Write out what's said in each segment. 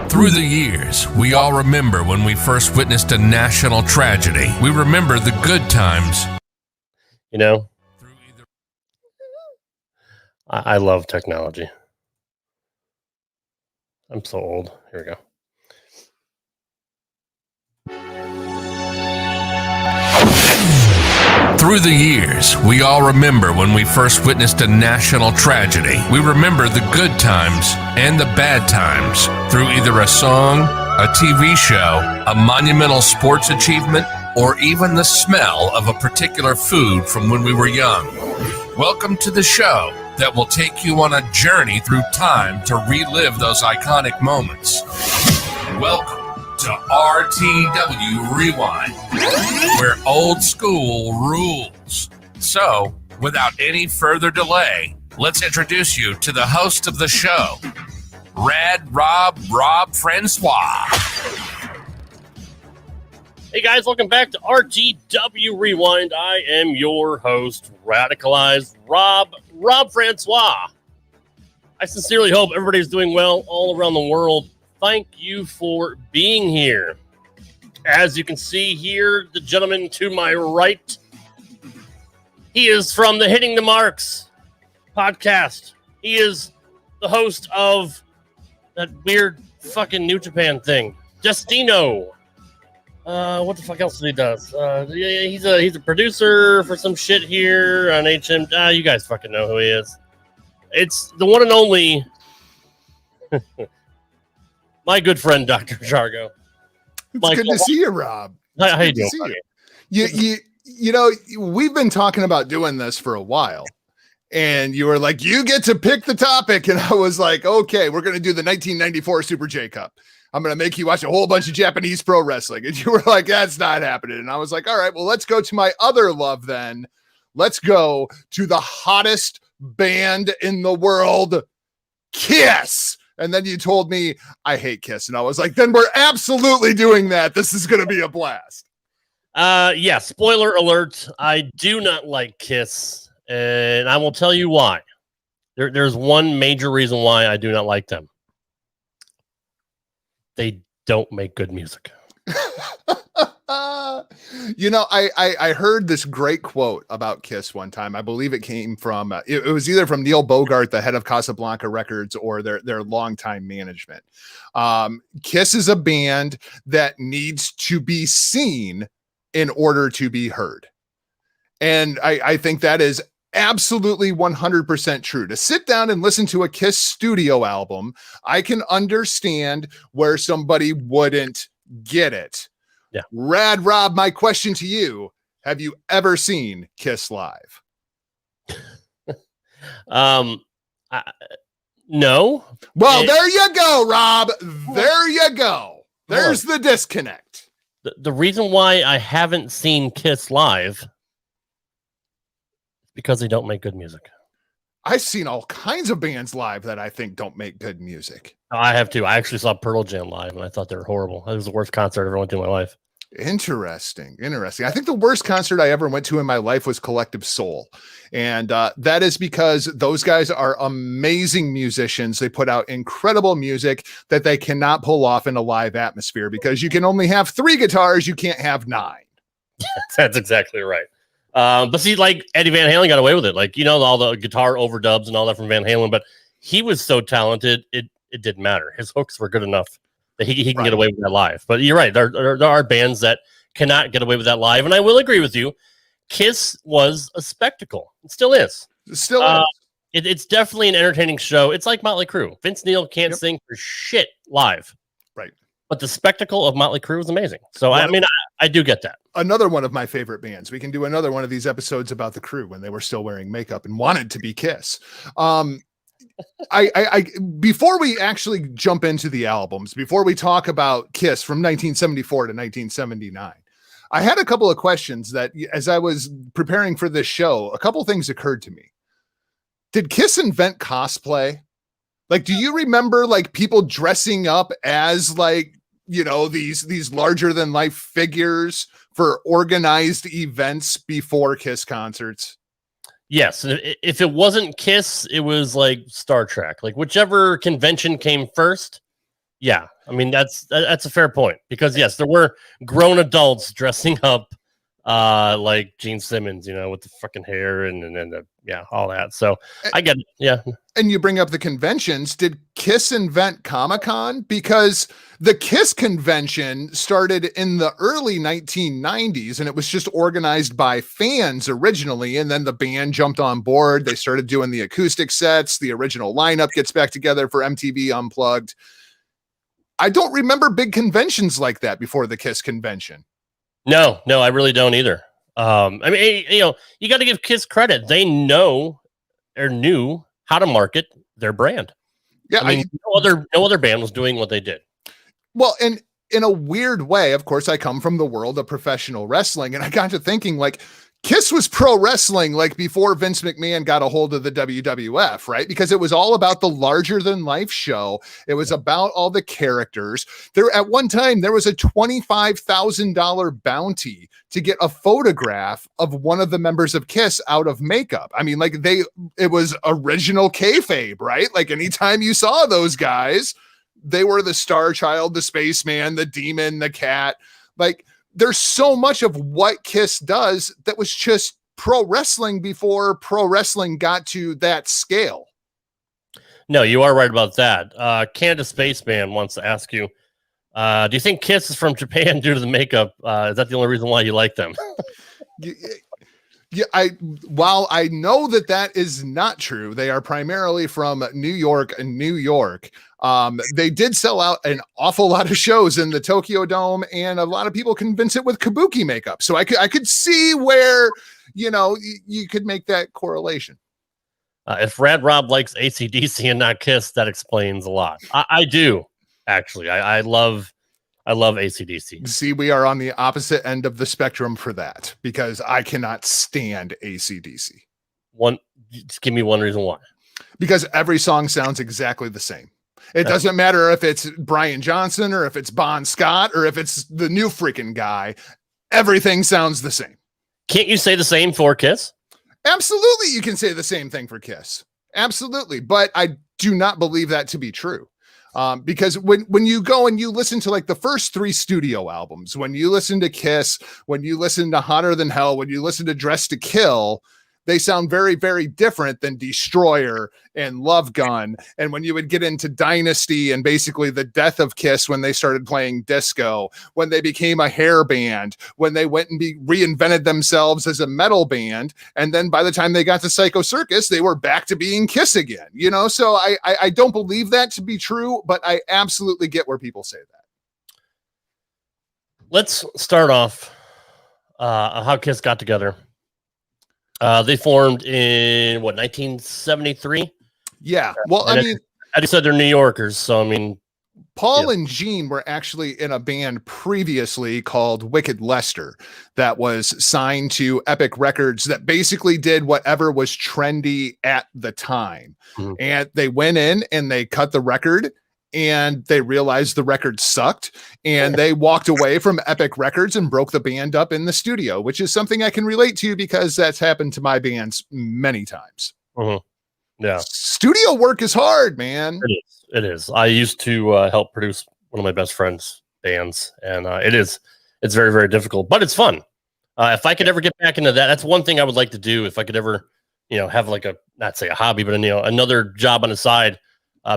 Through the years, we all remember when we first witnessed a national tragedy. We remember the good times. You know, I love technology. I'm so old. Here we go. Through the years, we all remember when we first witnessed a national tragedy. We remember the good times and the bad times through either a song, a TV show, a monumental sports achievement, or even the smell of a particular food from when we were young. Welcome to the show that will take you on a journey through time to relive those iconic moments. Welcome to RTW Rewind, where old school rules. So, without any further delay, let's introduce you to the host of the show, Rad Rob Francois. Hey guys, welcome back to RTW Rewind. I am your host, Radicalized Rob Francois. I sincerely hope everybody's doing well all around the world. Thank you for being here. As you can see here, the gentleman to my right, he is from the Hitting the Marks podcast. He is the host of that weird fucking New Japan thing, Destino. What the fuck else he does? He's a producer for some shit here on HM. You guys fucking know who he is. It's the one and only my good friend, Dr. Jargo. It's good to see you, Rob. How you doing, buddy? You know, we've been talking about doing this for a while, and you were like, you get to pick the topic. And I was like, okay, we're going to do the 1994 Super J Cup. I'm going to make you watch a whole bunch of Japanese pro wrestling. And you were like, that's not happening. And I was like, all right, well, let's go to my other love then. Let's go to the hottest band in the world, Kiss. And then you told me I hate Kiss. And I was like, then we're absolutely doing that. This is going to be a blast. Yeah, spoiler alert. I do not like Kiss. And I will tell you why. There's one major reason why I do not like them. They don't make good music. You know, I heard this great quote about Kiss one time. I believe it came from, it was either from Neil Bogart, the head of Casablanca Records, or their longtime management. Kiss is a band that needs to be seen in order to be heard. And I think that is absolutely 100% true. To sit down and listen to a Kiss studio album, I can understand where somebody wouldn't get it. Yeah. Rad Rob, my question to you, have you ever seen Kiss live? No. Well, there you go, Rob. There you go. There's the disconnect. The reason why I haven't seen Kiss live is because they don't make good music. I've seen all kinds of bands live that I think don't make good music. I have too. I actually saw Pearl Jam live, and I thought they were horrible. It was the worst concert I ever went to in my life. Interesting. I think the worst concert I ever went to in my life was Collective Soul. And that is because those guys are amazing musicians. They put out incredible music that they cannot pull off in a live atmosphere because you can only have 3 guitars. You can't have 9. That's exactly right. But see, like Eddie Van Halen got away with it. Like, you know, all the guitar overdubs and all that from Van Halen, but he was so talented, it didn't matter. His hooks were good enough that he can get away with that live. But you're right. There are bands that cannot get away with that live. And I will agree with you. Kiss was a spectacle. It still is. It's definitely an entertaining show. It's like Motley Crue. Vince Neil can't sing for shit live. Right. But the spectacle of Motley Crue is amazing. So, I mean, I do get that. Another one of my favorite bands. We can do another one of these episodes about the Crue when they were still wearing makeup and wanted to be Kiss. I before we actually jump into the albums, before we talk about Kiss from 1974 to 1979, I had a couple of questions that as I was preparing for this show, a couple things occurred to me. Did Kiss invent cosplay? Like, do you remember like people dressing up as like, you know, these larger than life figures for organized events before Kiss concerts? Yes, if it wasn't Kiss, it was like Star Trek, like whichever convention came first. Yeah, I mean that's a fair point because yes, there were grown adults dressing up like Gene Simmons, with the fucking hair and all that. So I get it. Yeah. And you bring up the conventions. Did Kiss invent Comic-Con? Because the Kiss convention started in the early 1990s and it was just organized by fans originally. And then the band jumped on board. They started doing the acoustic sets. The original lineup gets back together for MTV Unplugged. I don't remember big conventions like that before the Kiss convention. No, I really don't either. I mean, you got to give Kiss credit. They knew how to market their brand. Yeah, I mean, no other band was doing what they did. Well, and in a weird way, of course, I come from the world of professional wrestling, and I got to thinking, like, Kiss was pro wrestling like before Vince McMahon got a hold of the WWF, right? Because it was all about the larger than life show. It was about all the characters. There at one time there was a $25,000 bounty to get a photograph of one of the members of Kiss out of makeup. I mean, like it was original kayfabe, right? Like anytime you saw those guys, they were the Star Child, the Spaceman, the Demon, the Cat, like. There's so much of what Kiss does that was just pro wrestling before pro wrestling got to that scale. No, you are right about that. Canada Spaceman wants to ask you, do you think Kiss is from Japan due to the makeup? Is that the only reason why you like them? Yeah, while I know that is not true, they are primarily from New York. They did sell out an awful lot of shows in the Tokyo Dome, and a lot of people convince it with kabuki makeup. So I could see where, you could make that correlation. If Rad Rob likes AC/DC and not Kiss, that explains a lot. I do, actually. I love AC/DC. See, we are on the opposite end of the spectrum for that because I cannot stand AC/DC. Just give me one reason why. Because every song sounds exactly the same. It doesn't matter if it's Brian Johnson or if it's Bon Scott or if it's the new freaking guy. Everything sounds the same. Can't you say the same for Kiss? Absolutely, you can say the same thing for Kiss. Absolutely. But I do not believe that to be true. Because when you go and you listen to like the first 3 studio albums, when you listen to Kiss, when you listen to Hotter Than Hell, when you listen to Dress to Kill, they sound very, very different than Destroyer and Love Gun. And when you would get into Dynasty and basically the death of Kiss when they started playing disco, when they became a hair band, when they went and reinvented themselves as a metal band. And then by the time they got to Psycho Circus, they were back to being Kiss again, So I don't believe that to be true, but I absolutely get where people say that. Let's start off how Kiss got together. They formed in 1973? Yeah. Well, I mean, I just said they're New Yorkers, so I mean, Paul and Gene were actually in a band previously called Wicked Lester that was signed to Epic Records that basically did whatever was trendy at the time. Mm-hmm. And they went in and they cut the record and they realized the record sucked and they walked away from Epic Records and broke the band up in the studio, which is something I can relate to because that's happened to my bands many times. Mm-hmm. Yeah. Studio work is hard, man. It is. I used to help produce one of my best friend's bands and it's very, very difficult, but it's fun. If I could ever get back into that, that's one thing I would like to do. If I could ever, have like not say a hobby, but another job on the side.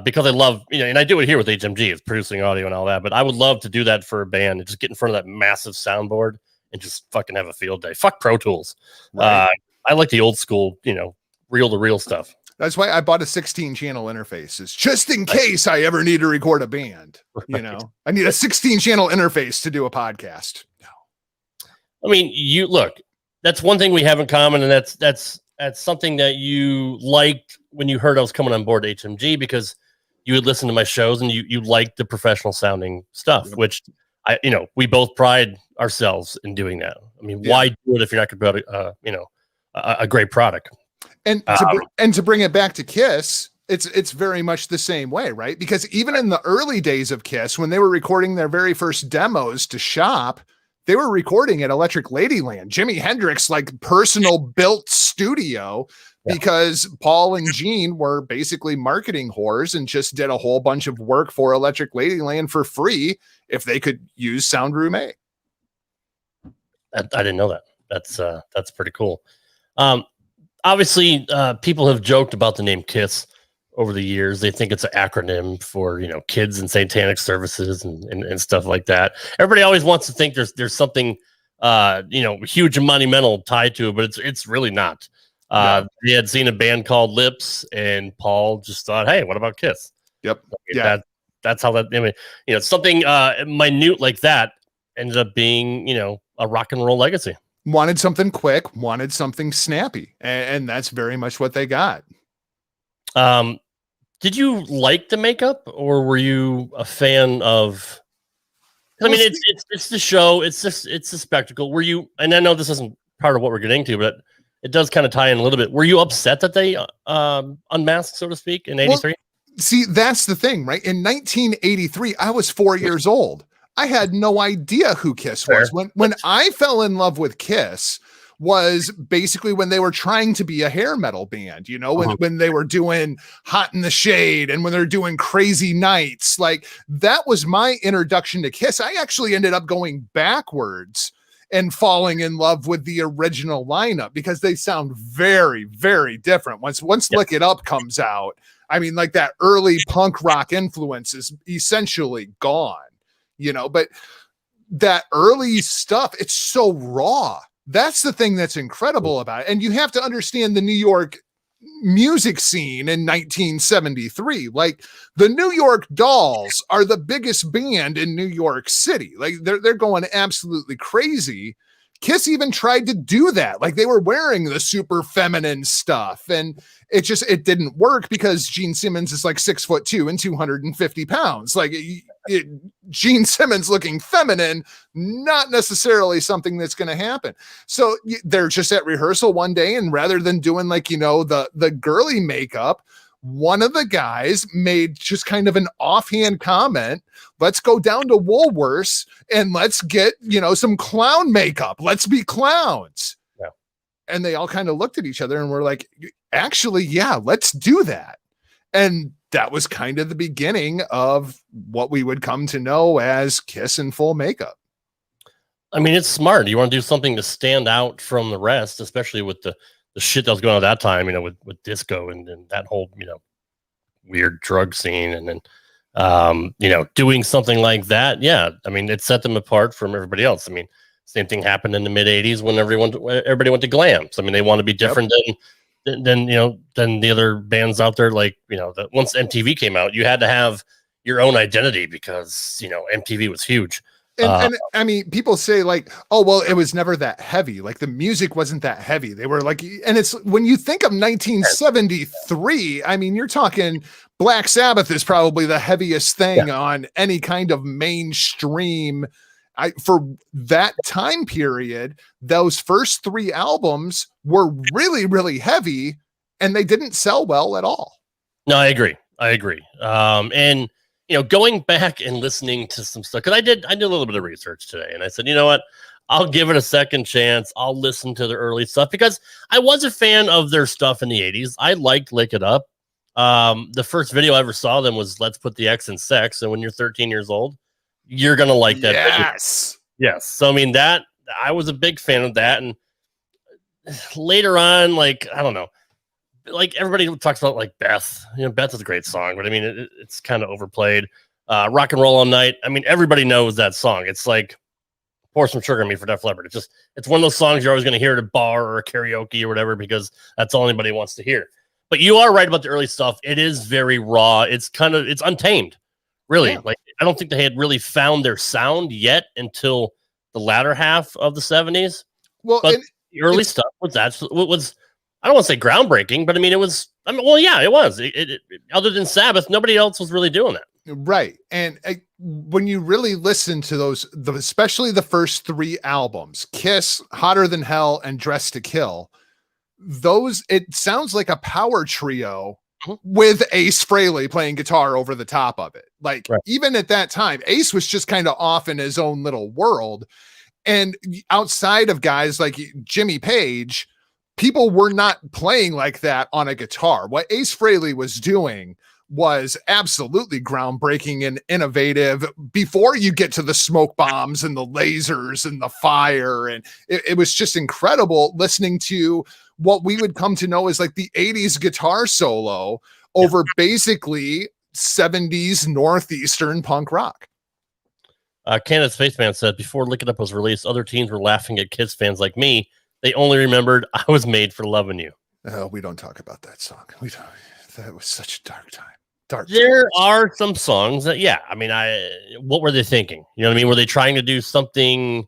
Because I love, and I do it here with HMG, it's producing audio and all that, but I would love to do that for a band and just get in front of that massive soundboard and just fucking have a field day. Fuck Pro Tools. Right. I like the old school, reel to reel stuff. That's why I bought a 16 channel interface, is just in case I ever need to record a band. Right. I need a 16 channel interface to do a podcast. No. I mean, that's one thing we have in common, and that's something that you liked when you heard I was coming on board HMG, because you would listen to my shows and you liked the professional sounding stuff, which we both pride ourselves in doing that. I mean, why do it if you're not going to put a great product? And to bring it back to Kiss, it's very much the same way, right? Because even in the early days of Kiss, when they were recording their very first demos to shop, they were recording at Electric Ladyland, Jimi Hendrix, like personal built studio, because Paul and Gene were basically marketing whores and just did a whole bunch of work for Electric Ladyland for free if they could use Sound Room A. I didn't know that. That's pretty cool. Obviously, people have joked about the name KISS over the years. They think it's an acronym for, kids and satanic services and stuff like that. Everybody always wants to think there's something, huge and monumental tied to it, but it's really not. They had seen a band called Lips, and Paul just thought, hey, what about KISS? Yep. That's how that, something minute like that ended up being, a rock and roll legacy. Wanted something quick, wanted something snappy, and that's very much what they got. Did you like the makeup, or were you a fan of? I mean, it's the show. It's a spectacle. Were you? And I know this isn't part of what we're getting to, but it does kind of tie in a little bit. Were you upset that they unmasked, so to speak, in '83? Well, see, that's the thing, right? In 1983, I was 4 years old. I had no idea who KISS was. When I fell in love with KISS was basically when they were trying to be a hair metal band, when they were doing Hot in the Shade and when they're doing Crazy Nights. Like, that was my introduction to KISS. I actually ended up going backwards and falling in love with the original lineup because they sound very, very different. Once Lick It Up comes out, I mean, like, that early punk rock influence is essentially gone, but that early stuff, it's so raw. That's the thing that's incredible about it. And you have to understand the New York music scene in 1973. Like, the New York Dolls are the biggest band in New York City. Like, they're going absolutely crazy. KISS even tried to do that. Like, they were wearing the super feminine stuff, and it didn't work because Gene Simmons is like 6'2" and 250 pounds. Like, Gene Simmons looking feminine, not necessarily something that's going to happen. So they're just at rehearsal one day, and rather than doing the girly makeup, one of the guys made just kind of an offhand comment. Let's go down to Woolworths and let's get, some clown makeup. Let's be clowns. Yeah. And they all kind of looked at each other and were like, actually, yeah, let's do that. And that was kind of the beginning of what we would come to know as KISS in full makeup. I mean, it's smart. You want to do something to stand out from the rest, especially with the shit that was going on at that time, with disco and that whole, weird drug scene. And then, doing something like that. Yeah. I mean, it set them apart from everybody else. I mean, same thing happened in the mid 80s when everybody went to glams. I mean, they want to be different than the other bands out there. Like, that once MTV came out, you had to have your own identity because, MTV was huge. And I mean, people say like, oh, well, it was never that heavy. Like, the music wasn't that heavy. They were like, and it's when you think of 1973, I mean, you're talking Black Sabbath is probably the heaviest thing on any kind of mainstream. For that time period, those first 3 albums were really, really heavy, and they didn't sell well at all. No, I agree. And going back and listening to some stuff, because I did a little bit of research today, and I said, you know what, I'll give it a second chance. I'll listen to the early stuff because I was a fan of their stuff in the 80s. I liked Lick It Up. The first video I ever saw them was Let's Put the X in Sex. And when you're 13 years old, you're going to like that. Yes. Video. Yes. So, I mean, I was a big fan of that. And later on, like, I don't know, like everybody talks about like Beth, Beth is a great song, but I mean, it's kind of overplayed. Rock and Roll All Night. I mean, everybody knows that song. It's like Pour Some Sugar on Me for Def Leppard. It's one of those songs you're always going to hear at a bar or a karaoke or whatever, because that's all anybody wants to hear. But you are right about the early stuff. It is very raw. It's untamed, really. Yeah. Like, I don't think they had really found their sound yet until the latter half of the 70s. Well, but the early stuff was I don't want to say groundbreaking, but I mean, it was. I mean, well, yeah, it was. It other than Sabbath, nobody else was really doing that. Right. And when you really listen to those, especially the first 3 albums, KISS, Hotter Than Hell, and Dressed to Kill, it sounds like a power trio with Ace Frehley playing guitar over the top of it. Like, even at that time, Ace was just kind of off in his own little world. And outside of guys like Jimmy Page, people were not playing like that on a guitar. What Ace Frehley was doing was absolutely groundbreaking and innovative before you get to the smoke bombs and the lasers and the fire. And it was just incredible listening to what we would come to know as like the 80s guitar solo over basically 70s Northeastern punk rock. Candace Spaceman said, before Lick It Up was released, other teens were laughing at Kiss fans like me. They only remembered I was made for loving you. We don't talk about that song. That was such a dark time. There are some songs that, what were they thinking? You know what I mean? Were they trying to do something,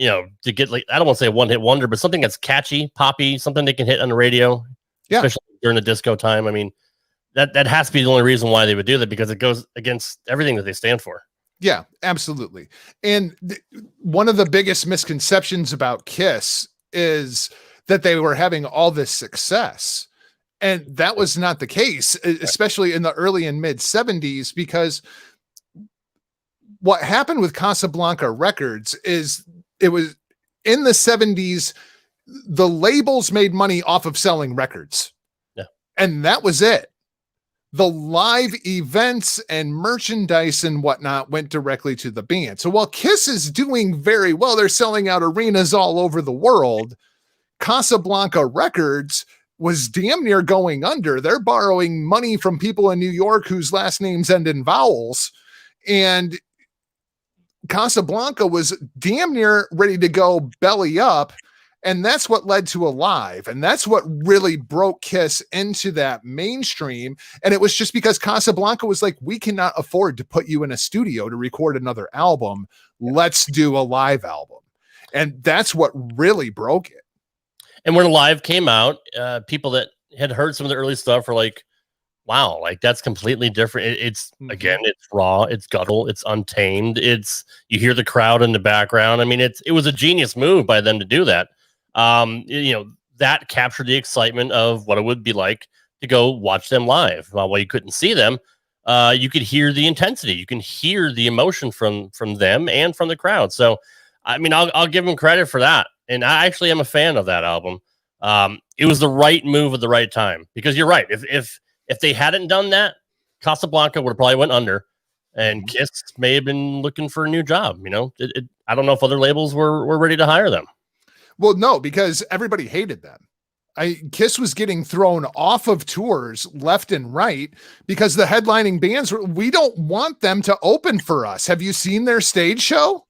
to get like, I don't want to say a one-hit wonder, but something that's catchy, poppy, something they can hit on the radio, especially during the disco time. I mean, that has to be the only reason why they would do that, because it goes against everything that they stand for. Yeah, absolutely. And one of the biggest misconceptions about Kiss is that they were having all this success. And that was not the case, especially in the early and mid 70s, because what happened with Casablanca Records is it was in the 70s, the labels made money off of selling records. Yeah. And that was it. The live events and merchandise and whatnot went directly to the band. So while Kiss is doing very well, they're selling out arenas all over the world. Casablanca Records was damn near going under. They're borrowing money from people in New York whose last names end in vowels. And Casablanca was damn near ready to go belly up. And that's what led to Alive. And that's what really broke Kiss into that mainstream. And it was just because Casablanca was like, we cannot afford to put you in a studio to record another album. Let's do a live album. And that's what really broke it. And when Alive came out, people that had heard some of the early stuff were like, wow, like that's completely different. It's again, it's raw, it's guttural, it's untamed. You hear the crowd in the background. I mean, it was a genius move by them to do that. That captured the excitement of what it would be like to go watch them live. While you couldn't see them, you could hear the intensity. You can hear the emotion from them and from the crowd. So, I mean, I'll give them credit for that. And I actually am a fan of that album. It was the right move at the right time, because you're right. If they hadn't done that, Casablanca would have probably went under, and Kiss may have been looking for a new job. I don't know if other labels were ready to hire them. Well, no, because everybody hated them. Kiss was getting thrown off of tours left and right because the headlining bands we don't want them to open for us. Have you seen their stage show?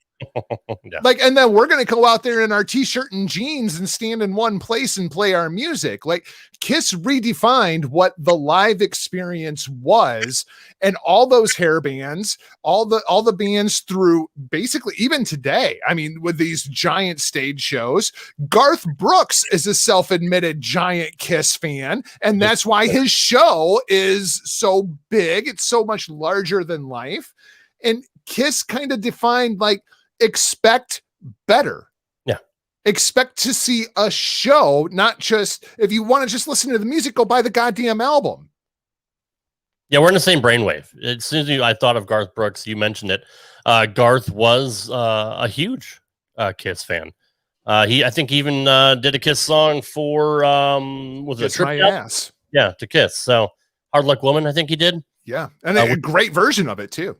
Yeah. And then we're going to go out there in our t-shirt and jeans and stand in one place and play our music. Like, Kiss redefined what the live experience was, and all those hair bands, all the bands through basically even today. I mean, with these giant stage shows, Garth Brooks is a self-admitted giant Kiss fan, and that's why his show is so big. It's so much larger than life. And Kiss kind of defined expect better. Yeah. Expect to see a show, not just, if you want to just listen to the music, go buy the goddamn album. Yeah, we're in the same brainwave. As soon as I thought of Garth Brooks, you mentioned it. Garth was a huge Kiss fan. I think even did a Kiss song for was Kiss it My Ass? Yeah, to Kiss. So Hard Luck Woman, I think he did. Yeah, and a great version of it too.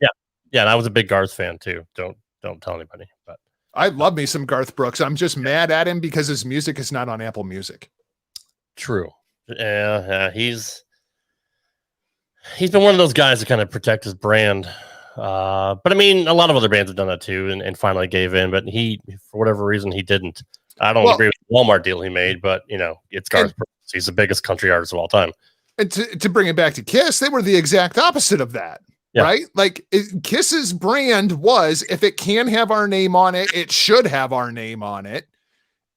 Yeah, and I was a big Garth fan too. Don't tell anybody, but I love me some Garth Brooks. I'm just mad at him because his music is not on Apple Music. True. Yeah, he's been one of those guys to kind of protect his brand. But I mean, a lot of other bands have done that too, and finally gave in. But he, for whatever reason, he didn't. I don't agree with the Walmart deal he made, but it's Garth Brooks. He's the biggest country artist of all time. And to bring it back to Kiss, they were the exact opposite of that. Yeah. Right? Kiss's brand was, if it can have our name on it, it should have our name on it.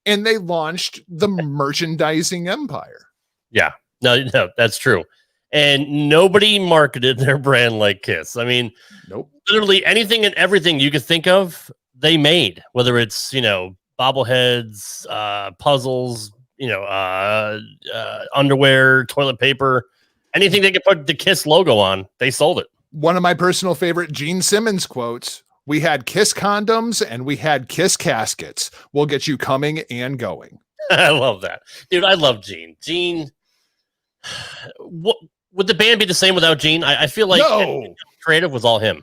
And they launched the merchandising empire. Yeah, no, that's true. And nobody marketed their brand like Kiss. I mean, nope. Literally anything and everything you could think of, they made, whether it's, bobbleheads, puzzles, underwear, toilet paper, anything they could put the Kiss logo on, they sold it. One of my personal favorite Gene Simmons quotes: We had Kiss condoms and we had Kiss caskets. We'll get you coming and going. I love that, dude. I love Gene. Gene, what would the band be the same without Gene? I feel like No. creative was all him.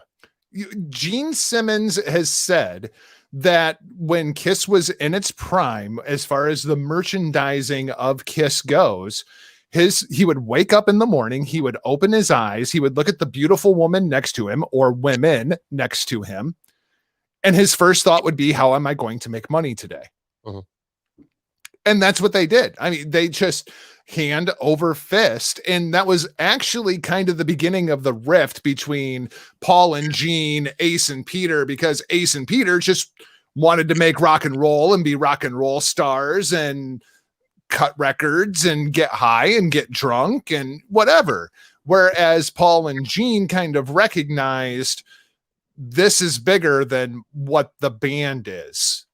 Gene Simmons has said that when Kiss was in its prime, as far as the merchandising of Kiss goes, he would wake up in the morning, he would open his eyes, he would look at the beautiful woman next to him or women next to him, and his first thought would be, how am I going to make money today? Mhm. And that's what they did. I mean, they just hand over fist. And that was actually kind of the beginning of the rift between Paul and Gene, Ace and Peter, because Ace and Peter just wanted to make rock and roll and be rock and roll stars and cut records and get high and get drunk and whatever. Whereas Paul and Gene kind of recognized this is bigger than what the band is.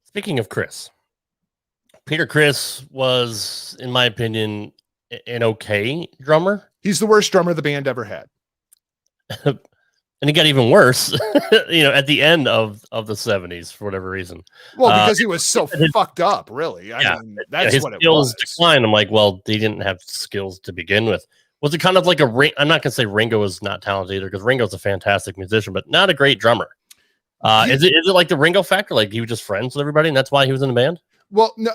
Speaking of Chris, Peter Criss was, in my opinion, an okay drummer. He's the worst drummer the band ever had. And it got even worse, at the end of the 70s for whatever reason. Well, because he was so fucked up, really. I mean, that's his what it skills was. declined. I'm like, well, he didn't have skills to begin with. Was it kind of like I'm not gonna say Ringo is not talented either, because Ringo's a fantastic musician, but not a great drummer. Is it like the Ringo factor? Like he was just friends with everybody, and that's why he was in the band? Well, no.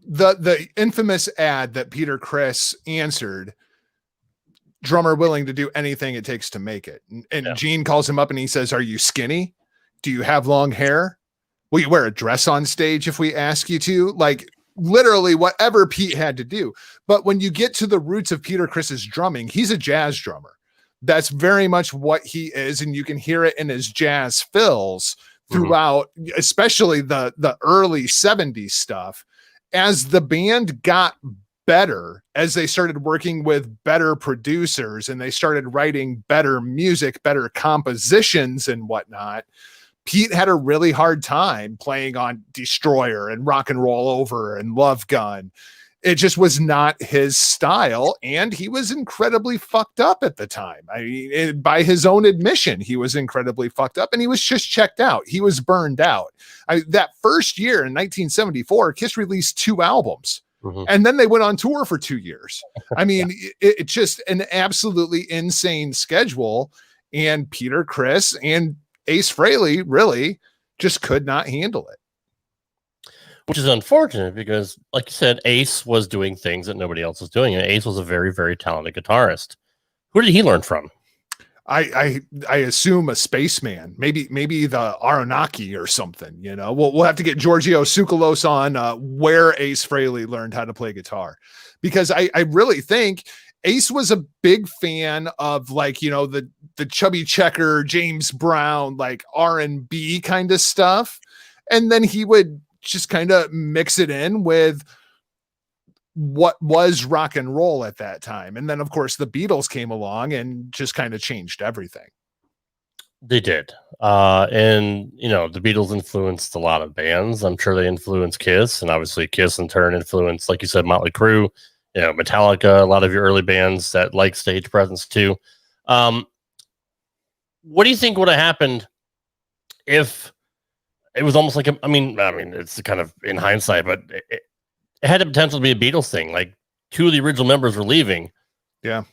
The infamous ad that Peter Criss answered, drummer willing to do anything it takes to make it. And Gene calls him up and he says, are you skinny? Do you have long hair? Will you wear a dress on stage if we ask you to? Like literally whatever Pete had to do. But when you get to the roots of Peter Criss's drumming, he's a jazz drummer. That's very much what he is. And you can hear it in his jazz fills throughout, especially the early 70s stuff. As the band got better, as they started working with better producers and they started writing better music, better compositions and whatnot, Pete had a really hard time playing on Destroyer and Rock and Roll Over and Love Gun. It just was not his style, and he was incredibly fucked up at the time. I mean, by his own admission, he was incredibly fucked up, and he was just checked out. He was burned out. That first year in 1974, Kiss released 2 albums, and then they went on tour for 2 years. I mean, it's just an absolutely insane schedule, and Peter Criss and Ace Frehley really just could not handle it. Which is unfortunate because, like you said, Ace was doing things that nobody else was doing, and Ace was a very, very talented guitarist. Who did he learn from? I assume a spaceman, maybe the Aronaki or something. We'll have to get Giorgio Tsoukalos on where Ace Frehley learned how to play guitar, because I really think Ace was a big fan of the Chubby Checker, James Brown, like R&B kind of stuff, and then he would just kind of mix it in with what was rock and roll at that time. And then of course the Beatles came along and just kind of changed everything. They did. And the Beatles influenced a lot of bands. I'm sure they influenced Kiss, and obviously Kiss in turn influenced, like you said, Motley Crue, Metallica, a lot of your early bands that like stage presence too. What do you think would have happened if it was almost like I mean, it's kind of in hindsight, but it had the potential to be a Beatles thing. Like 2 of the original members were leaving. Yeah.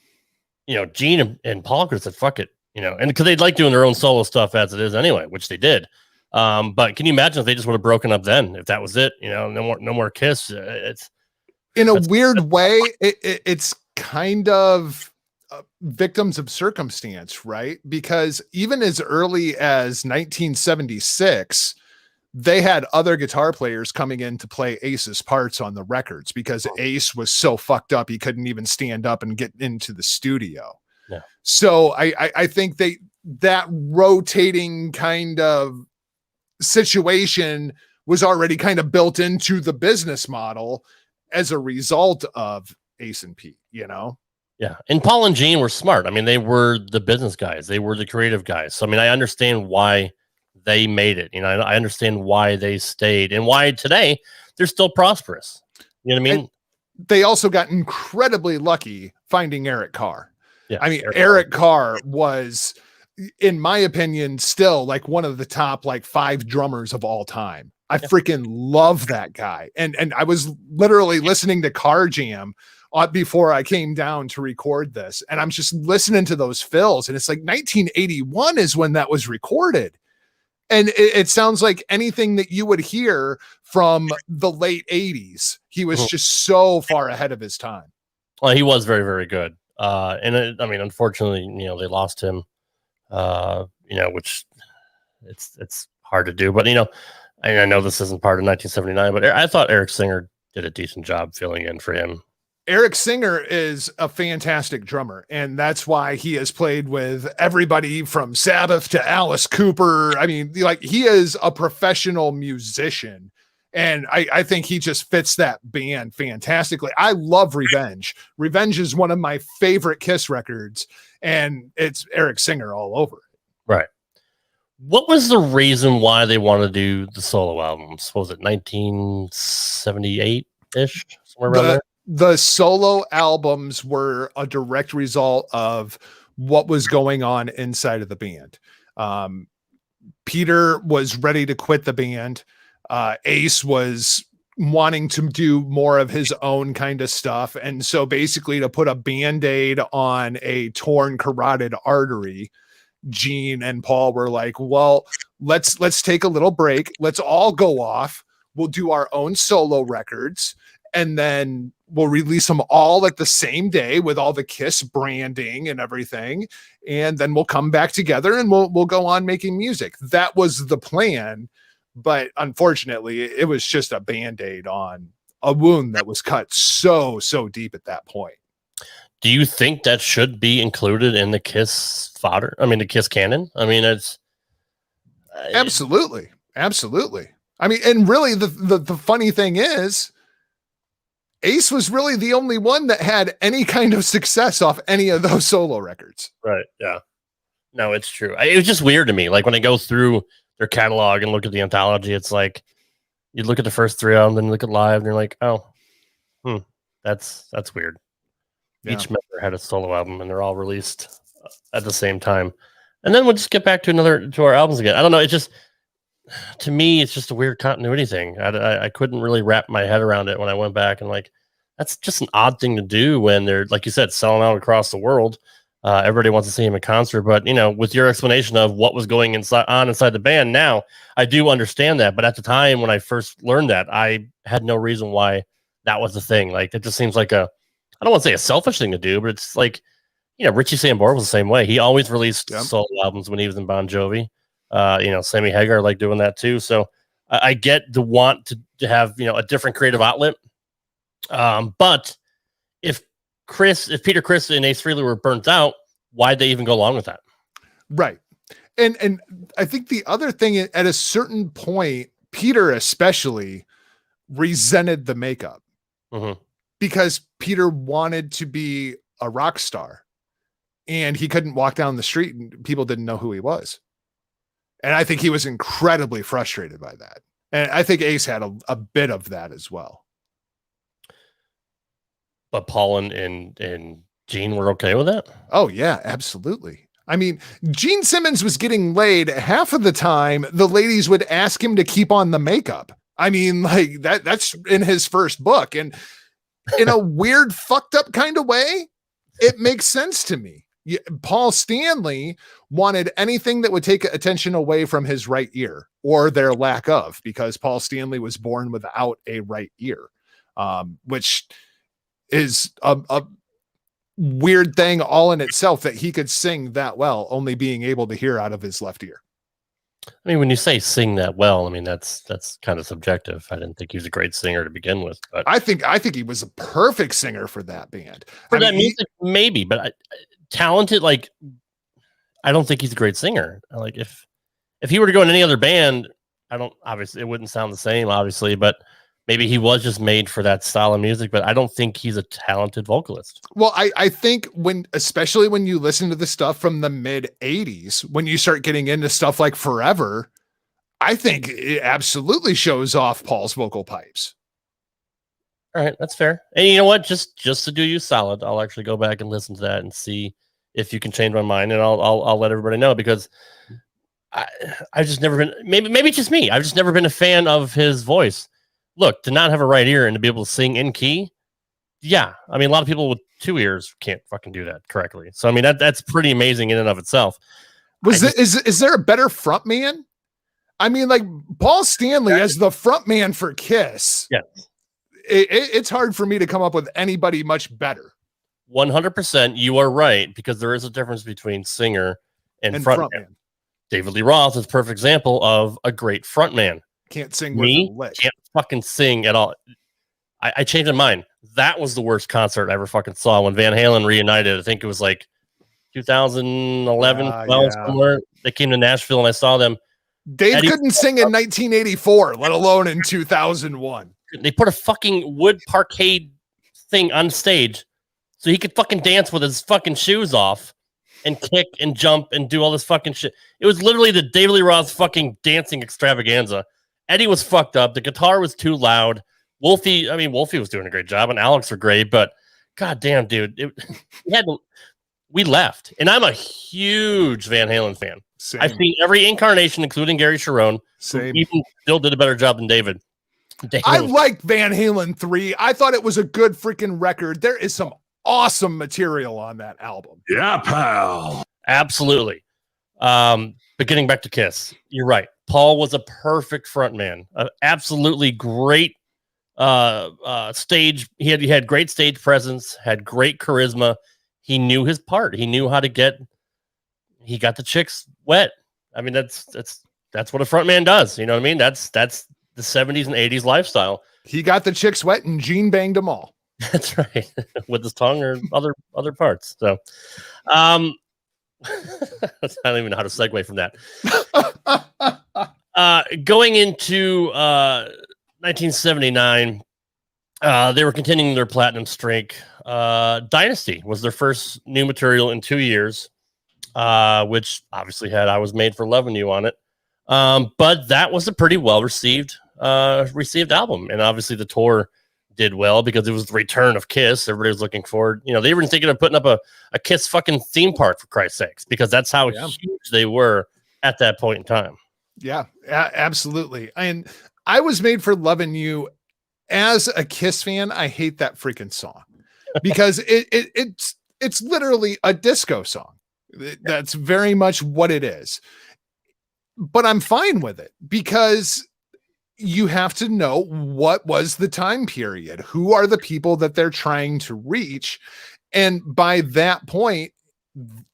Gene and Paul could have said, fuck it, and because they'd like doing their own solo stuff as it is anyway, which they did. But can you imagine if they just would have broken up then, if that was it, no more Kiss. It's in a weird way. It's kind of victims of circumstance, right? Because even as early as 1976, they had other guitar players coming in to play Ace's parts on the records because Ace was so fucked up he couldn't even stand up and get into the studio. Yeah. So I think that rotating kind of situation was already kind of built into the business model as a result of Ace and Pete, Yeah. And Paul and Gene were smart. I mean, they were the business guys. They were the creative guys. So, I understand why they made it. I understand why they stayed and why today they're still prosperous. You know what I mean? And they also got incredibly lucky finding Eric Carr. Yeah. I mean, Eric Carr was in my opinion, still like one of the top like 5 drummers of all time. I freaking love that guy. And I was literally listening to Car Jam before I came down to record this. And I'm just listening to those fills. And it's like 1981 is when that was recorded. And it sounds like anything that you would hear from the late 80s. He was just so far ahead of his time. Well, he was very, very good. Unfortunately, they lost him, which it's hard to do. But, I know this isn't part of 1979, but I thought Eric Singer did a decent job filling in for him. Eric Singer is a fantastic drummer, and that's why he has played with everybody from Sabbath to Alice Cooper. I mean, like, he is a professional musician, and I think he just fits that band fantastically. I love Revenge. Revenge is one of my favorite Kiss records, and it's Eric Singer all over it. Right. What was the reason why they wanted to do the solo albums? What was it 1978-ish? Somewhere around there? The solo albums were a direct result of what was going on inside of the band. Peter was ready to quit the band. Ace was wanting to do more of his own kind of stuff. And so basically to put a Band-Aid on a torn carotid artery, Gene and Paul were like, well, let's take a little break. Let's all go off. We'll do our own solo records. And then we'll release them all at the same day with all the Kiss branding and everything. And then we'll come back together and we'll go on making music. That was the plan. But unfortunately, it was just a Band-Aid on a wound that was cut so deep at that point. Do you think that should be included in the Kiss fodder? I mean, the Kiss canon? I mean, it's... Absolutely. I mean, and really the funny thing is, Ace was really the only one that had any kind of success off any of those solo records. Right. Yeah. No, it's true. It was just weird to me. Like when I go through their catalog and look at the anthology, it's like you look at the first 3 of them, then you look at live, and you're like, oh, that's weird. Yeah. Each member had a solo album, and they're all released at the same time. And then we'll just get back to our albums again. I don't know. It's just, to me, it's just a weird continuity thing. I couldn't really wrap my head around it when I went back and like, that's just an odd thing to do when they're, like you said, selling out across the world. Everybody wants to see him in concert, but with your explanation of what was going on inside the band, now I do understand that. But at the time when I first learned that, I had no reason why that was the thing. Like, it just seems like I don't want to say a selfish thing to do, but it's like, Richie Sambora was the same way. He always released solo albums when he was in Bon Jovi. Sammy Hagar like doing that too. So I get the want to have, a different creative outlet. But if Peter Criss and Ace Frehley were burnt out, why'd they even go along with that? Right. And I think the other thing, at a certain point, Peter especially resented the makeup because Peter wanted to be a rock star and he couldn't walk down the street and people didn't know who he was. And I think he was incredibly frustrated by that. And I think Ace had a bit of that as well. But Paul and Gene were okay with that? Oh, yeah, absolutely. I mean, Gene Simmons was getting laid half of the time. The ladies would ask him to keep on the makeup. I mean, like that's in his first book. And in a weird, fucked up kind of way, it makes sense to me. Paul Stanley wanted anything that would take attention away from his right ear or their lack of, because Paul Stanley was born without a right ear, which is a weird thing all in itself, that he could sing that well, only being able to hear out of his left ear. I mean, when you say sing that well, I mean, that's kind of subjective. I didn't think he was a great singer to begin with, but I think he was a perfect singer for that band. For that music, maybe, but talented, like, I don't think he's a great singer. Like, if he were to go in any other band, obviously it wouldn't sound the same, obviously, but maybe he was just made for that style of music, but I don't think he's a talented vocalist. Well, I think especially when you listen to the stuff from the mid 80s, when you start getting into stuff like Forever, I think it absolutely shows off Paul's vocal pipes. All right, that's fair. And you know what? Just to do you solid, I'll actually go back and listen to that and see if you can change my mind, and I'll let everybody know, because I've just never been, maybe it's just me. I've just never been a fan of his voice. Look, to not have a right ear and to be able to sing in key. Yeah. I mean, a lot of people with 2 ears can't fucking do that correctly. So, I mean, that's pretty amazing in and of itself. Is there a better front man? I mean, like Paul Stanley as the front man for Kiss. Yeah. It's hard for me to come up with anybody much better. 100%. You are right, because there is a difference between singer and front man. David Lee Roth is a perfect example of a great front man. Can't sing with a lick. Can't fucking sing at all. I changed my mind. That was the worst concert I ever fucking saw when Van Halen reunited. I think it was like 2011, 12, somewhere. They came to Nashville and I saw them. Dave couldn't sing in 1984, let alone in 2001. They put a fucking wood parquet thing on stage so he could fucking dance with his fucking shoes off and kick and jump and do all this fucking shit. It was literally the David Lee Roth fucking dancing extravaganza. Eddie was fucked up. The guitar was too loud. Wolfie was doing a great job, and Alex were great, but goddamn, dude, we left. And I'm a huge Van Halen fan. Same. I've seen every incarnation, including Gary Cherone. Same. Even still did a better job than David. I liked Van Halen 3. I thought it was a good freaking record. There is some awesome material on that album. Yeah, pal. Absolutely. But getting back to Kiss, you're right. Paul was a perfect frontman. Absolutely great stage. He had great stage presence, had great charisma. He knew his part. He knew how to he got the chicks wet. I mean, that's what a frontman does. You know what I mean? That's the 70s and 80s lifestyle. He got the chicks wet and Gene banged them all. That's right. With his tongue or other parts. So, I don't even know how to segue from that. Going into 1979, they were continuing their platinum streak. Dynasty was their first new material in 2 years, which obviously had I Was Made for Loving You on it. But that was a pretty well received album. And obviously the tour did well because it was the return of Kiss. Everybody was looking forward. You know, they were thinking of putting up a Kiss fucking theme park, for Christ's sakes, because that's how huge they were at that point in time. Yeah, absolutely. And I Was Made for Loving You, as a Kiss fan, I hate that freaking song because it's literally a disco song. That's very much what it is. But I'm fine with it because you have to know what was the time period. Who are the people that they're trying to reach? And by that point,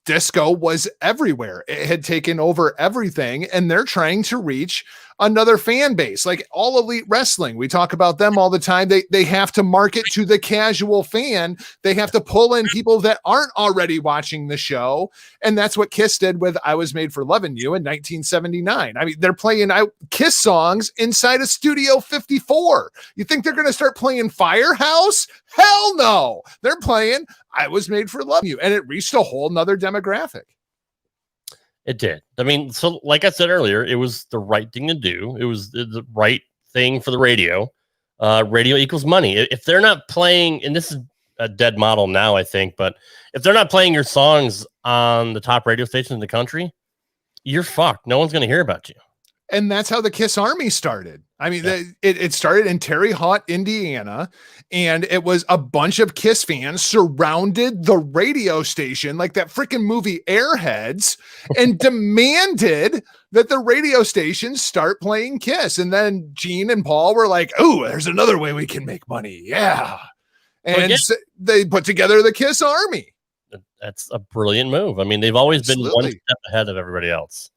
disco was everywhere. It had taken over everything, and they're trying to reach another fan base. Like All Elite Wrestling, we talk about them all the time. They have to market to the casual fan. They have to pull in people that aren't already watching the show, and that's what Kiss did with I Was Made for Loving You in 1979. I mean, they're playing Kiss songs inside of Studio 54. You think they're going to start playing Firehouse? Hell no. They're playing I Was Made for Loving You, and it reached a whole nother demographic. It did. I mean, so like I said earlier, it was the right thing to do. It was the right thing for the radio. Radio equals money. If they're not playing, and this is a dead model now, I think, but if they're not playing your songs on the top radio stations in the country, you're fucked. No one's going to hear about you. And that's how the Kiss Army started. I mean, it started in Terre Haute, Indiana, and it was a bunch of Kiss fans surrounded the radio station like that freaking movie Airheads and demanded that the radio stations start playing Kiss. And then Gene and Paul were like, oh, there's another way we can make money. Yeah. And so they put together the Kiss Army. That's a brilliant move. I mean, they've always been one step ahead of everybody else.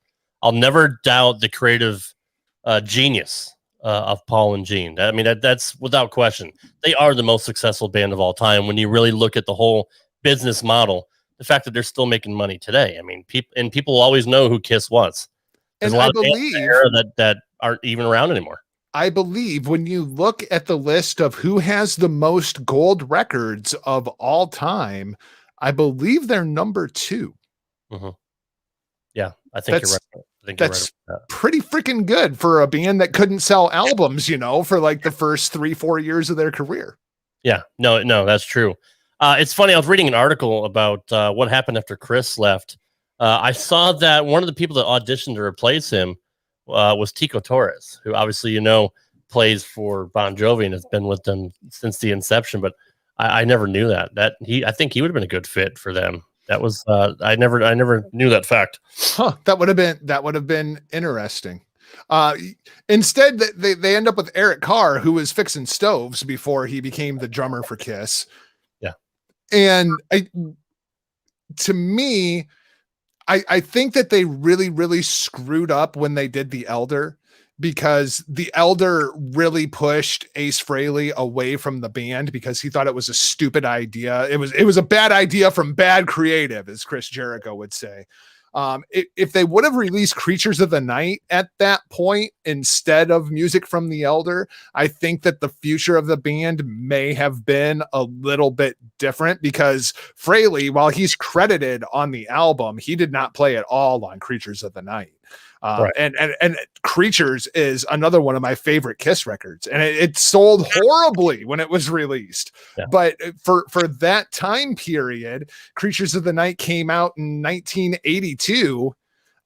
I'll never doubt the creative genius of Paul and Gene. I mean, that's without question. They are the most successful band of all time when you really look at the whole business model. The fact that they're still making money today. I mean, people always know who Kiss was. There's a lot of bands there that aren't even around anymore. I believe when you look at the list of who has the most gold records of all time, I believe they're number 2. Mm-hmm. Yeah, I think you're right. That's pretty freaking good for a band that couldn't sell albums, for like the first 3-4 years of their career. Yeah, no, that's true. It's funny. I was reading an article about what happened after Chris left. I saw that one of the people that auditioned to replace him was Tico Torres, who obviously plays for Bon Jovi and has been with them since the inception. But I never knew that. I think he would have been a good fit for them. That was I never knew that fact. Huh, that would have been interesting. Instead, they end up with Eric Carr, who was fixing stoves before he became the drummer for Kiss. Yeah, and to me, I think that they really screwed up when they did The Elder, because The Elder really pushed Ace Frehley away from the band because he thought it was a stupid idea. It was a bad idea from bad creative, as Chris Jericho would say. If they would have released Creatures of the Night at that point instead of music from The Elder, I think that the future of the band may have been a little bit different, because Frehley, while he's credited on the album, he did not play at all on Creatures of the Night. Right. And Creatures is another one of my favorite Kiss records, and it sold horribly when it was released. Yeah. But for that time period, Creatures of the Night came out in 1982.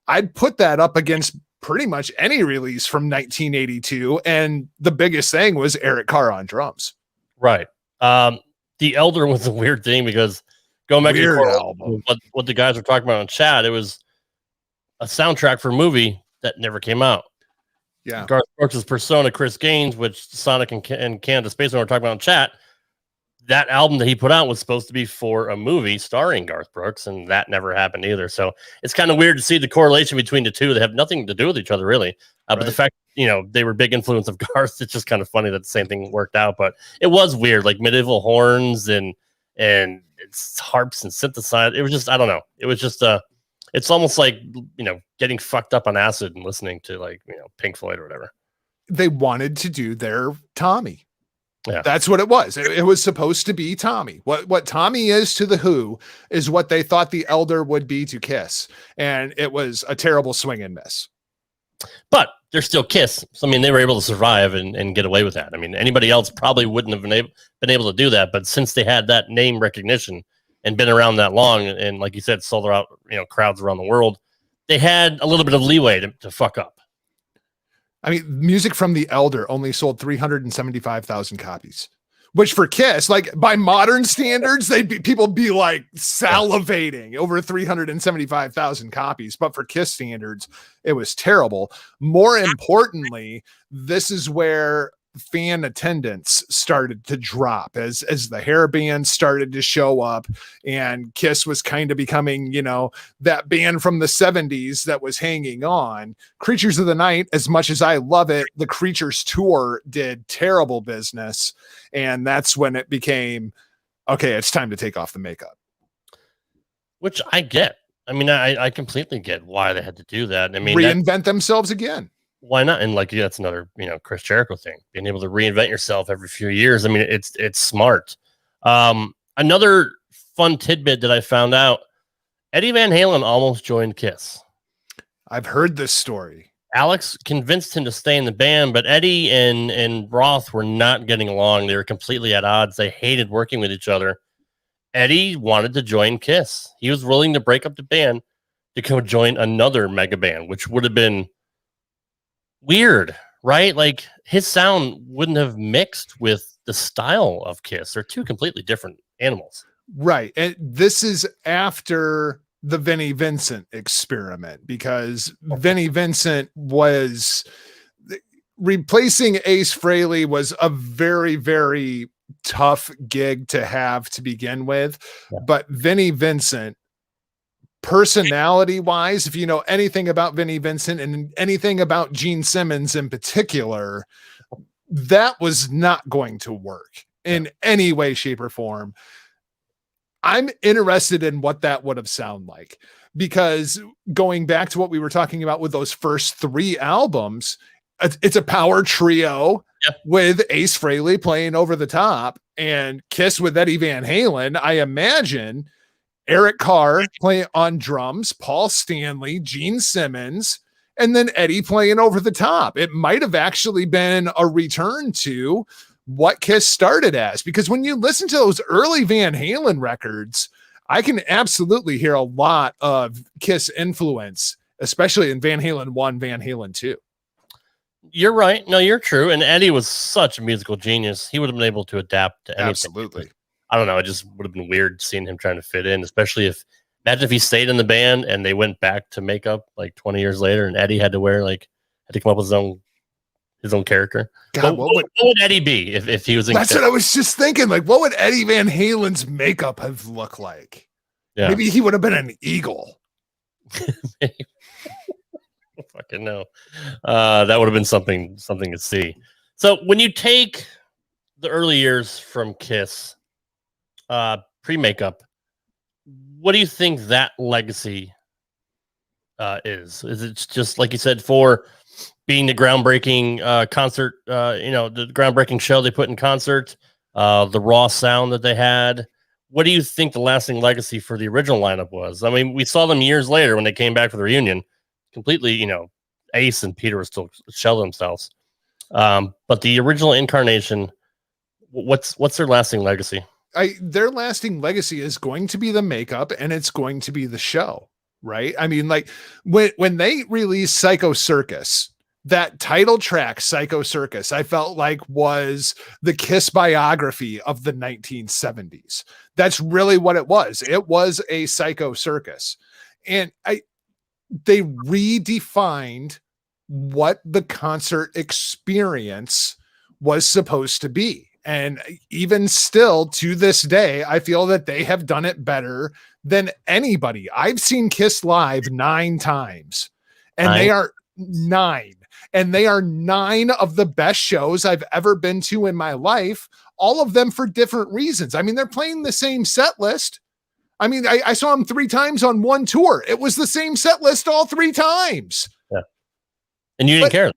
I'd put that up against pretty much any release from 1982, and the biggest thing was Eric Carr on drums. Right. The Elder was a weird thing, because going back to what the guys were talking about in chat, it was a soundtrack for a movie that never came out. Yeah. Garth Brooks' Persona, Chris Gaines, which Sonic and Canada Space One were talking about in chat, that album that he put out was supposed to be for a movie starring Garth Brooks, and that never happened either. So it's kind of weird to see the correlation between the two. They have nothing to do with each other, really. But the fact, they were big influence of Garth, it's just kind of funny that the same thing worked out. But it was weird, like medieval horns and it's harps and synthesized. It was just, I don't know. It was just it's almost like, getting fucked up on acid and listening to Pink Floyd or whatever. They wanted to do their Tommy. Yeah. That's what it was. It was supposed to be Tommy. What Tommy is to the Who is what they thought the Elder would be to Kiss. And it was a terrible swing and miss. But they're still Kiss. So, they were able to survive and get away with that. Anybody else probably wouldn't have been able to do that. But since they had that name recognition and been around that long, and like you said, sold out, crowds around the world, they had a little bit of leeway to fuck up. Music from the Elder only sold 375,000 copies, which for Kiss, by modern standards, people be salivating over 375,000 copies. But for Kiss standards, it was terrible. More importantly, this is where fan attendance started to drop as the hair band started to show up, and Kiss was kind of becoming, that band from the 70s that was hanging on. Creatures of the Night, as much as I love it, the Creatures tour did terrible business, and that's when it became, okay, it's time to take off the makeup. Which I get. I completely get why they had to do that. Reinvent themselves again. Why not? And that's another, Chris Jericho thing, being able to reinvent yourself every few years. It's smart. Another fun tidbit that I found out, Eddie Van Halen almost joined Kiss. I've heard this story. Alex convinced him to stay in the band, but Eddie and Roth were not getting along. They were completely at odds. They hated working with each other. Eddie wanted to join Kiss. He was willing to break up the band to go join another mega band, which would have been weird, right? His sound wouldn't have mixed with the style of Kiss. They're two completely different animals. Right. And this is after the Vinnie Vincent experiment, because Vinnie Vincent was replacing Ace Frehley was a very, very tough gig to have to begin with. Yeah. But Vinnie Vincent, personality wise, if you know anything about Vinnie Vincent and anything about Gene Simmons in particular, that was not going to work in any way, shape, or form. I'm interested in what that would have sounded like, because going back to what we were talking about with those first three albums, it's a power trio with Ace Frehley playing over the top, and Kiss with Eddie Van Halen. I imagine Eric Carr playing on drums, Paul Stanley, Gene Simmons, and then Eddie playing over the top. It might have actually been a return to what Kiss started as. Because when you listen to those early Van Halen records, I can absolutely hear a lot of Kiss influence, especially in Van Halen 1, Van Halen 2. You're right. No, you're true. And Eddie was such a musical genius. He would have been able to adapt to anything. Absolutely. I don't know. It just would have been weird seeing him trying to fit in, especially imagine if he stayed in the band and they went back to makeup like 20 years later and Eddie had to come up with his own character. God, what would Eddie be if he was in? That's what I was just thinking. Like, what would Eddie Van Halen's makeup have looked like? Yeah. Maybe he would have been an eagle. Fucking no. That would have been something to see. So when you take the early years from Kiss, pre-makeup, what do you think that legacy is? Is it just like you said, for being the groundbreaking concert, the groundbreaking show they put in concert, the raw sound that they had? What do you think the lasting legacy for the original lineup was? I mean, we saw them years later when they came back for the reunion, completely, Ace and Peter were still shell themselves. But the original incarnation, what's their lasting legacy? Their lasting legacy is going to be the makeup, and it's going to be the show, right? I mean, like when they released Psycho Circus, that title track, Psycho Circus, I felt like was the Kiss biography of the 1970s. That's really what it was. It was a Psycho Circus. And they redefined what the concert experience was supposed to be. And even still to this day, I feel that they have done it better than anybody. I've seen Kiss live 9 times, and they are 9. And they are 9 of the best shows I've ever been to in my life, all of them for different reasons. I mean, they're playing the same set list. I mean, I saw them 3 times on one tour. It was the same set list all 3 times. Yeah. And you didn't care.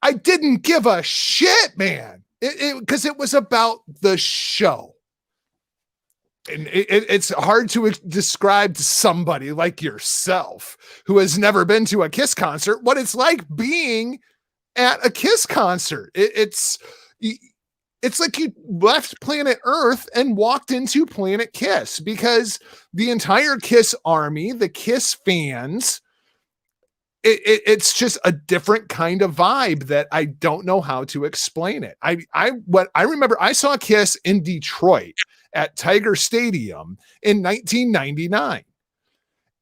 I didn't give a shit, man. Because it was about the show. And it's hard to describe to somebody like yourself who has never been to a Kiss concert what it's like being at a Kiss concert. It's like you left planet Earth and walked into Planet Kiss, because the entire Kiss army, the Kiss fans, it's just a different kind of vibe that I don't know how to explain it. I remember I saw Kiss in Detroit at Tiger Stadium in 1999.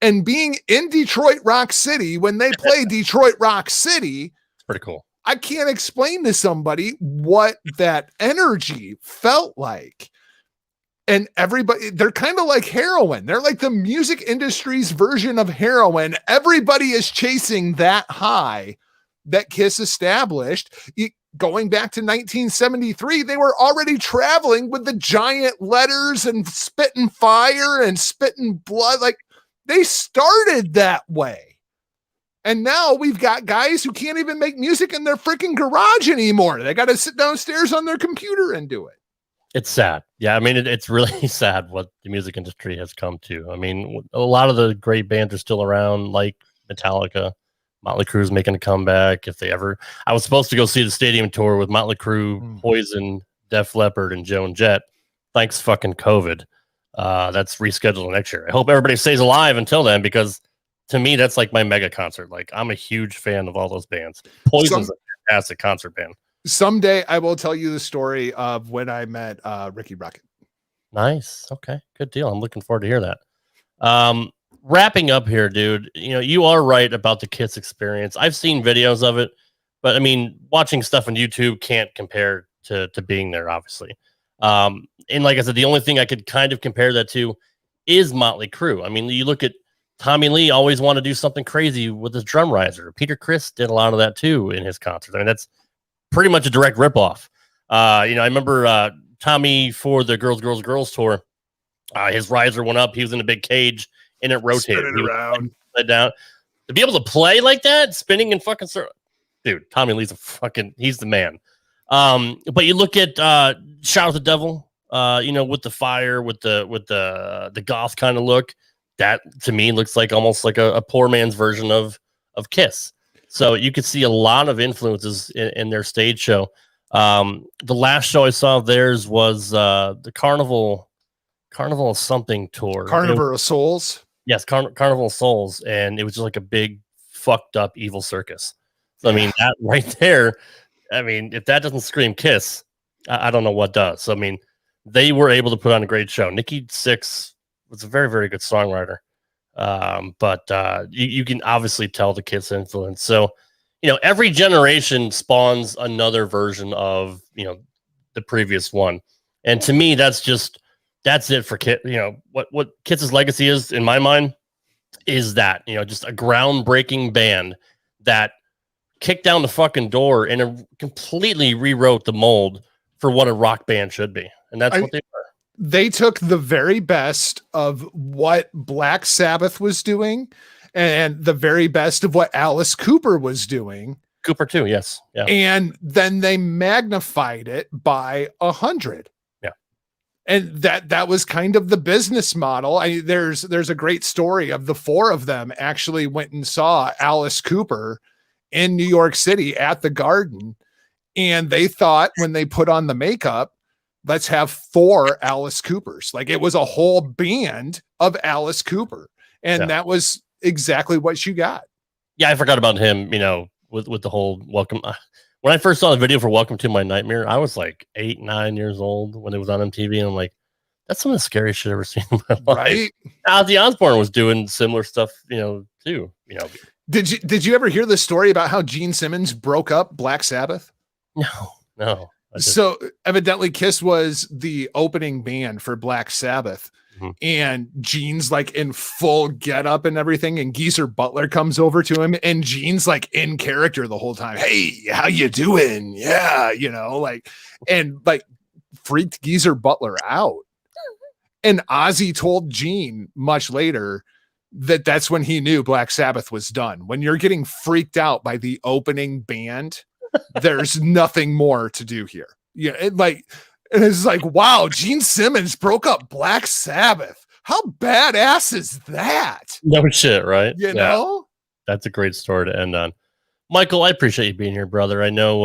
And being in Detroit Rock City when they play Detroit Rock City, it's pretty cool. I can't explain to somebody what that energy felt like. And everybody, they're kind of like heroin. They're like the music industry's version of heroin. Everybody is chasing that high that Kiss established. Going back to 1973, they were already traveling with the giant letters and spitting fire and spitting blood. Like, they started that way. And now we've got guys who can't even make music in their freaking garage anymore. They got to sit downstairs on their computer and do it. It's sad. Yeah, I mean, it's really sad what the music industry has come to. I mean, a lot of the great bands are still around, like Metallica. Motley Crue's making a comeback. I was supposed to go see the stadium tour with Motley Crue, Poison, Def Leppard, and Joan Jett. Thanks fucking COVID. That's rescheduled next year. I hope everybody stays alive until then, because to me, that's like my mega concert. Like, I'm a huge fan of all those bands. Poison's a fantastic concert band. Someday I will tell you the story of when I met Ricky Rocket. Nice. Okay. Good deal. I'm looking forward to hear that. Wrapping up here, dude, you are right about the Kiss experience. I've seen videos of it, but I mean, watching stuff on YouTube can't compare to being there, obviously. And like I said, the only thing I could kind of compare that to is Motley Crue. I mean, you look at Tommy Lee, always wanted to do something crazy with his drum riser. Peter Criss did a lot of that too in his concert. I mean, that's pretty much a direct ripoff. I remember Tommy, for the Girls tour, his riser went up. He was in a big cage and it rotated. Spinning around. Down. To be able to play like that, spinning in fucking circle. Dude, Tommy Lee's he's the man. But you look at Shout at the Devil, with the fire, with the goth kind of look. That to me looks like almost like a poor man's version of Kiss. So you could see a lot of influences in their stage show. The last show I saw of theirs was the Carnival of something tour. Carnival of Souls. Yes, Carnival of Souls, and it was just like a big fucked up evil circus. So I mean, that right there. I mean, if that doesn't scream Kiss, I don't know what does. So I mean, they were able to put on a great show. Nikki Sixx was a very, very good songwriter, but you can obviously tell the Kiss influence. So every generation spawns another version of the previous one, and to me, that's it for Kiss. What Kiss's legacy is, in my mind, is that just a groundbreaking band that kicked down the fucking door and completely rewrote the mold for what a rock band should be, and that's what they were. They took the very best of what Black Sabbath was doing, and the very best of what Alice Cooper was doing. Cooper too, yes, yeah. And then they magnified it by 100. And that was kind of the business model. There's a great story of the four of them actually went and saw Alice Cooper in New York City at the Garden. And they thought when they put on the makeup, let's have 4 Alice Coopers. Like it was a whole band of Alice Cooper. And that was exactly what you got. Yeah, I forgot about him, with the whole welcome. When I first saw the video for Welcome to My Nightmare, I was like 8, 9 years old when it was on MTV. And I'm like, that's some of the scariest shit I've ever seen in my life. Right? Ozzy Osbourne was doing similar stuff, too. Did you ever hear the story about how Gene Simmons broke up Black Sabbath? No. So evidently Kiss was the opening band for Black Sabbath. Mm-hmm. And Gene's like in full get up and everything. And Geezer Butler comes over to him and Gene's like in character the whole time. Hey, how you doing? Yeah. And freaked Geezer Butler out. And Ozzy told Gene much later that's when he knew Black Sabbath was done. When you're getting freaked out by the opening band, there's nothing more to do here. Yeah. And it's like, wow, Gene Simmons broke up Black Sabbath. How badass is that? No shit, right? You know? That's a great story to end on. Michael, I appreciate you being here, brother. I know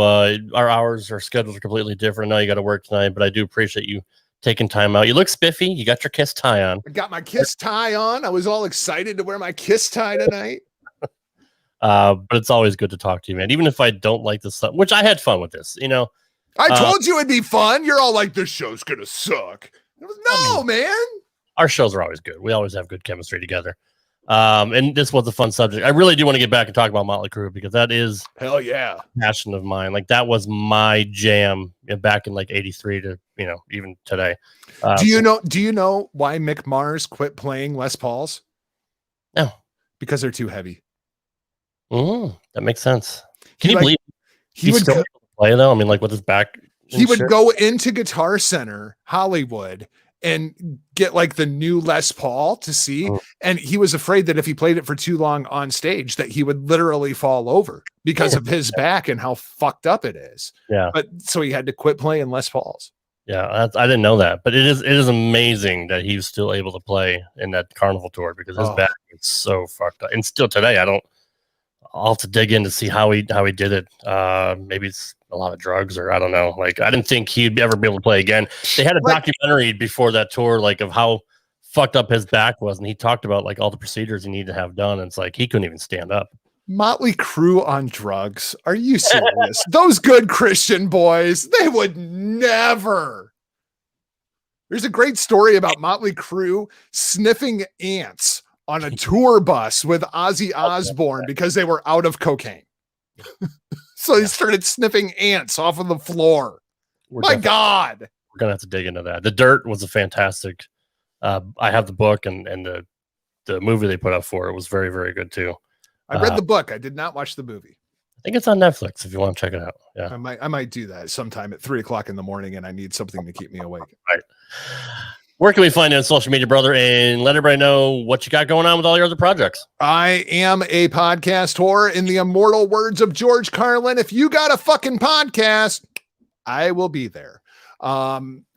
our schedules are completely different. I know you got to work tonight, but I do appreciate you taking time out. You look spiffy. You got your Kiss tie on. I got my Kiss tie on. I was all excited to wear my Kiss tie tonight. But it's always good to talk to you, man. Even if I don't like this stuff, which I had fun with this, I told you it'd be fun. You're all like, this show's gonna suck. Man. Our shows are always good. We always have good chemistry together. And this was a fun subject. I really do want to get back and talk about Motley Crue because that is hell yeah, passion of mine. Like that was my jam back in like '83 to even today. Do you know why Mick Mars quit playing Les Pauls? No, because they're too heavy. That makes sense. Can you believe he would still play though? I mean, like with his back. He would go into Guitar Center Hollywood and get like the new Les Paul to see. And he was afraid that if he played it for too long on stage, that he would literally fall over because of his back and how fucked up it is. Yeah. But so he had to quit playing Les Pauls. Yeah. I didn't know that, but it is amazing that he was still able to play in that Carnival tour because his back is so fucked up. And still today, I'll have to dig in to see how he did it. Maybe it's a lot of drugs or I don't know. Like I didn't think he'd ever be able to play again. They had a documentary before that tour, like of how fucked up his back was, and he talked about like all the procedures he needed to have done. And it's like he couldn't even stand up. Motley Crue on drugs? Are you serious? Those good Christian boys, they would never. There's a great story about Motley Crue sniffing ants on a tour bus with Ozzy Osbourne because they were out of cocaine. So he started sniffing ants off of the floor. My God. We're going to have to dig into that. The Dirt was a fantastic. I have the book and the movie they put up for it was very, very good too. I read the book. I did not watch the movie. I think it's on Netflix if you want to check it out. Yeah. I might do that sometime at 3:00 in the morning and I need something to keep me awake. Right. Where can we find you on social media, brother? And let everybody know what you got going on with all your other projects. I am a podcast whore. In the immortal words of George Carlin, if you got a fucking podcast, I will be there.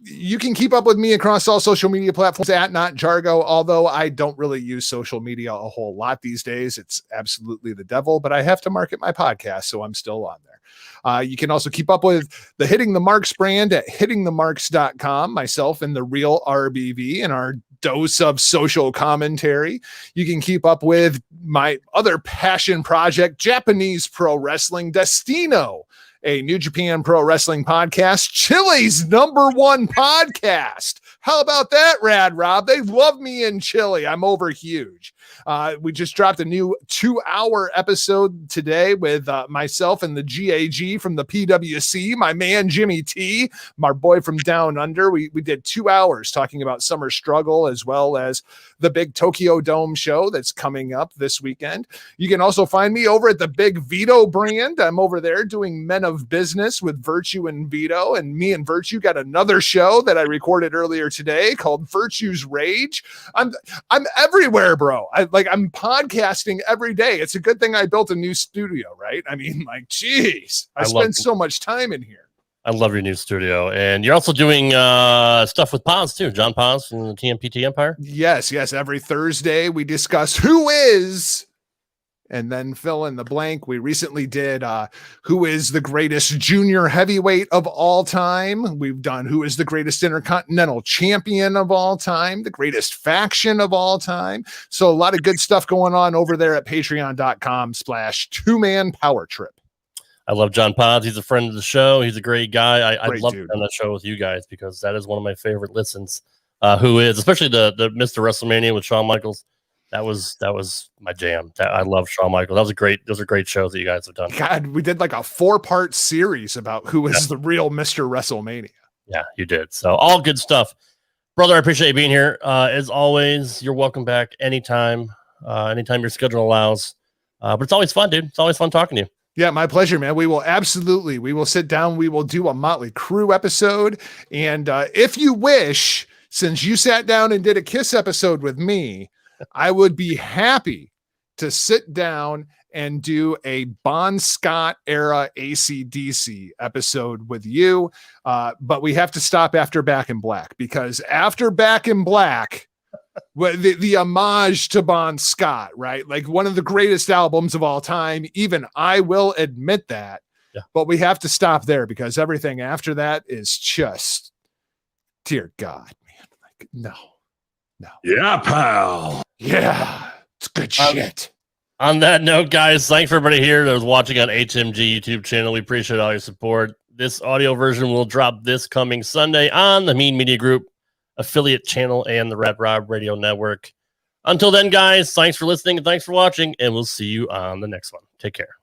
You can keep up with me across all social media platforms at Not Jargo, although I don't really use social media a whole lot these days. It's absolutely the devil, but I have to market my podcast, so I'm still on there. You can also keep up with the Hitting the Marks brand at hittingthemarks.com, myself and the real RBV and our dose of social commentary. You can keep up with my other passion project, Japanese Pro Wrestling, Destino, a New Japan Pro Wrestling podcast, Chile's #1 podcast. How about that, Rad Rob? They love me in Chile. I'm over huge. We just dropped a new 2-hour episode today with myself and the GAG from the PWC, my man Jimmy T, my boy from Down Under. We did 2 hours talking about Summer Struggle as well as the big Tokyo Dome show that's coming up this weekend. You can also find me over at the Big Vito brand. I'm over there doing Men of Business with Virtue and Vito, and me and Virtue got another show that I recorded earlier today called Virtue's Rage. I'm everywhere, bro. I'm podcasting every day. It's a good thing I built a new studio, right? I mean, like, geez, I spend so much time in here. I love your new studio. And you're also doing stuff with Paz too. John Paz from the TMPT Empire. Yes. Every Thursday we discuss who is, and then fill in the blank. We recently did who is the greatest junior heavyweight of all time. We've done who is the greatest intercontinental champion of all time, the greatest faction of all time. So a lot of good stuff going on over there at patreon.com/2manpowertrip. I love John Paz. He's a friend of the show. He's a great guy. I'd love to be on that show with you guys because that is one of my favorite listens. Who is, especially the Mr. WrestleMania with Shawn Michaels. That was my jam. I love Shawn Michaels. Those are great shows that you guys have done. God, we did like a 4-part series about who is the real Mr. WrestleMania. Yeah, you did. So all good stuff. Brother, I appreciate you being here. As always, you're welcome back anytime your schedule allows. But it's always fun, dude. It's always fun talking to you. Yeah, my pleasure, man. We will sit down. We will do a Motley Crue episode. And if you wish, since you sat down and did a Kiss episode with me, I would be happy to sit down and do a Bon Scott era AC/DC episode with you. But we have to stop after Back in Black, because after Back in Black, the homage to Bon Scott, right? Like one of the greatest albums of all time. Even I will admit that. Yeah. But we have to stop there because everything after that is just, dear God, man. Like, no. Yeah, pal. Yeah. It's good shit. On that note, guys, thanks for everybody here that was watching on HMG YouTube channel. We appreciate all your support. This audio version will drop this coming Sunday on the Mean Media Group affiliate channel and the Rad Rob Radio Network. Until then, guys, thanks for listening and thanks for watching, and we'll see you on the next one. Take care.